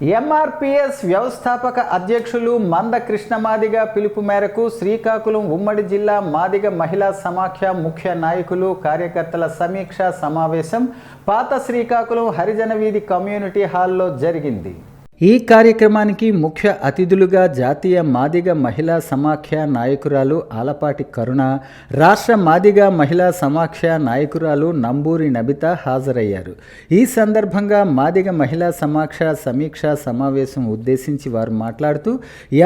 ఎంఆర్పిఎస్ వ్యవస్థాపక అధ్యక్షులు మంద కృష్ణ మాదిగ పిలుపు మేరకు శ్రీకాకుళం ఉమ్మడి జిల్లా మాదిగ మహిళా సమాఖ్య ముఖ్య నాయకులు కార్యకర్తల సమీక్షా సమావేశం పాత శ్రీకాకుళం హరిజన వీధి కమ్యూనిటీ హాల్లో జరిగింది. ఈ కార్యక్రమానికి ముఖ్య అతిథులుగా జాతీయ మాదిగ మహిళా సమాఖ్య నాయకురాలు ఆలపాటి కరుణ, రాష్ట్ర మాదిగ మహిళా సమాఖ్య నాయకురాలు నంబూరి నబిత హాజరయ్యారు. ఈ సందర్భంగా మాదిగ మహిళా సమాఖ్య సమీక్షా సమావేశం ఉద్దేశించి వారు మాట్లాడుతూ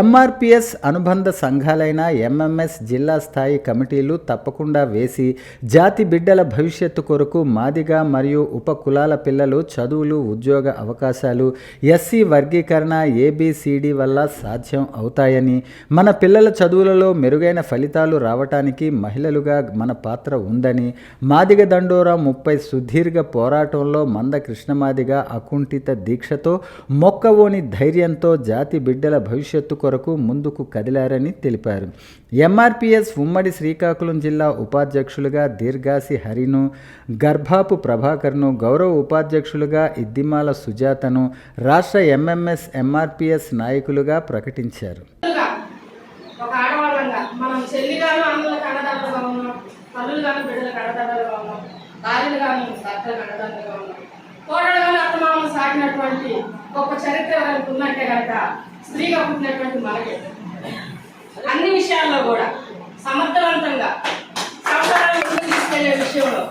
ఎంఆర్పిఎస్ అనుబంధ సంఘాలైన ఎంఎంఎస్ జిల్లా స్థాయి కమిటీలు తప్పకుండా వేసి జాతి బిడ్డల భవిష్యత్తు కొరకు మాదిగ మరియు ఉప కులాల పిల్లలు చదువులు, ఉద్యోగ అవకాశాలు, ఎస్సీ వర్గీకరణ ఏబిసిడి వల్ల సాధ్యం అవుతాయని, మన పిల్లల చదువులలో మెరుగైన ఫలితాలు రావటానికి మహిళలుగా మన పాత్ర ఉందని, మాదిగ దండోరా 30 సుదీర్ఘ పోరాటంలో మంద కృష్ణమాదిగ అకుంఠిత దీక్షతో మొక్కవోని ధైర్యంతో జాతి బిడ్డల భవిష్యత్తు కొరకు ముందుకు కదిలారని తెలిపారు. ఎంఆర్పిఎస్ ఉమ్మడి శ్రీకాకుళం జిల్లా ఉపాధ్యక్షులుగా దీర్ఘాసి హరిను, గర్భాపు ప్రభాకర్ను, గౌరవ ఉపాధ్యక్షులుగా ఇద్దిమాల సుజాతను, రాష్ట్ర ఎంఎంఎస్ ఎంఆర్పిఎస్ నాయకులుగా ప్రకటించారు. ఒక ఆడవాళ్ళంగా మనం చెల్లిగాను అన్నులకు అన్నదాతలుగా ఉన్నాం, తల్లులుగాను బిడ్డలకు అన్నదాతలుగా ఉన్నాం, భార్యలుగాను భర్తలకు అన్నదాతలుగా ఉన్నాం, కోడలుగాను అత్తమామను సాగినటువంటి గొప్ప చరిత్ర ఉన్నట్టే కనుక స్త్రీగా పుట్టినటువంటి మనకే అన్ని విషయాల్లో కూడా సమర్థవంతంగా సంసారాన్ని తీసుకెళ్లే విషయంలో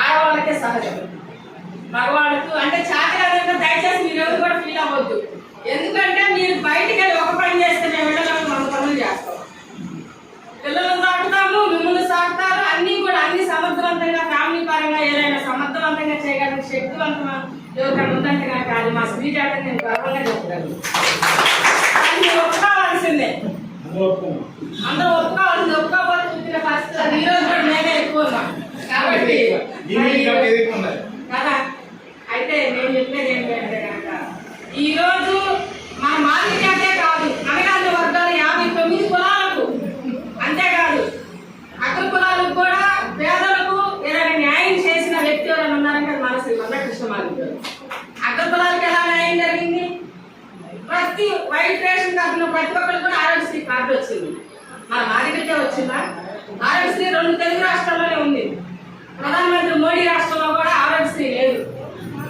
ఆడవాళ్ళకే సహజం. మగవాళ్ళకు అంటే చాకరీ దయచేసి మీరు ఎవరు కూడా ఫీల్ అవ్వద్దు. ఎందుకంటే మీరు బయటికి వెళ్ళి ఒక పని చేస్తే మేము వెళ్ళడానికి మన పనులు చేస్తాం, పిల్లలను సాగుతాము, మిమ్మల్ని సాగుతారు, అన్ని కూడా అన్ని సమర్థవంతంగా ఫ్యామిలీ పరంగా ఏదైనా సమర్థవంతంగా చేయగలిగిన శక్తివంతం ఎవరికైనా ఉందంటే కనుక అది మా స్త్రీ జాత నేను గర్వంగా చెప్తాను. అది మీరు ఒప్పుకోవాల్సిందే, అందరూ ఒప్పుకోవాల్సింది. ఒప్పుకోకపోతే పుట్టిన పరిస్థితి ఈ రోజు కూడా నేనే ఎక్కువ ఉన్నాం కాబట్టి కదా. అయితే నేను చెప్పేది ఏంటంటే కనుక ఈరోజు మన మాదిరికే కాదు అనగాని వర్గాలు 59 కులాలకు, అంతేకాదు అగ్ర కులాలకు కూడా పేదలకు ఏదైనా న్యాయం చేసిన వ్యక్తి ఎవరైనా ఉన్నారంటే మన శ్రీ మంద కృష్ణమాదిగ. అగ్ర కులాలకు ఎలా న్యాయం జరిగింది? ప్రతి వైట్ రేషన్ కార్డులో ప్రతి ఒక్కరికి కూడా ఆరోగ్యశ్రీ కార్డు వచ్చింది. మన మాదిరికే వచ్చిందా? ఆరోగ్యశ్రీ 2 తెలుగు రాష్ట్రాల్లోనే ఉంది. ప్రధానమంత్రి మోడీ రాష్ట్రంలో కూడా ఆరోగ్యశ్రీ లేదు.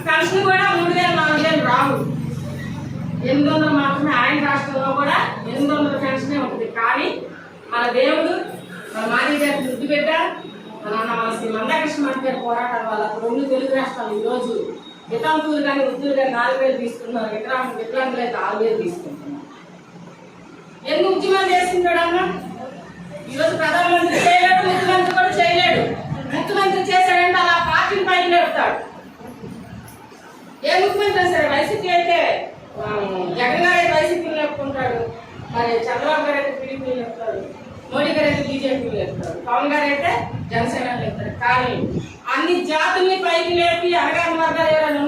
పెన్షన్ కూడా 3000, 4000 రావు, 800 మాత్రమే. ఆయన రాష్ట్రంలో కూడా 800 పెన్షనే ఉంటుంది. కానీ మన దేవుడు మన మాదిగ జాతి ముద్దు బిడ్డ మన శ్రీ మంద కృష్ణమాదిగ గారి పోరాటం వల్ల 2 తెలుగు రాష్ట్రాలు ఈరోజు వితంతువులు కానీ వృద్ధులు కానీ 4000 తీసుకుంటున్నారు, వికలాంగులు అయితే 6000 తీసుకుంటున్నారు. ఎందుకు ఉద్యమం చేస్తున్నాడు అన్న? ఈరోజు ప్రధానమంత్రి చేయలేడు, ముఖ్యమంత్రి కూడా చేయలేడు. ముఖ్యమంత్రి చేశాడంటే అలా పార్టీని పైకి లేపుతాడు. ఏ ముఖ్యమంత్రి సరే వైసీపీ అయితే జగన్ గారు అయితే వైసీపీని లేపుకుంటాడు, మరి చంద్రబాబు గారు అయితే టీడీపీ లేపుతాడు, మోడీ గారు అయితే బీజేపీ లేపుతాడు, పవన్ గారు అయితే జనసేన లేపుతారు. కానీ అన్ని జాతుల్ని పైకి లేపి అనగాని వర్గాలు ఎవరైనా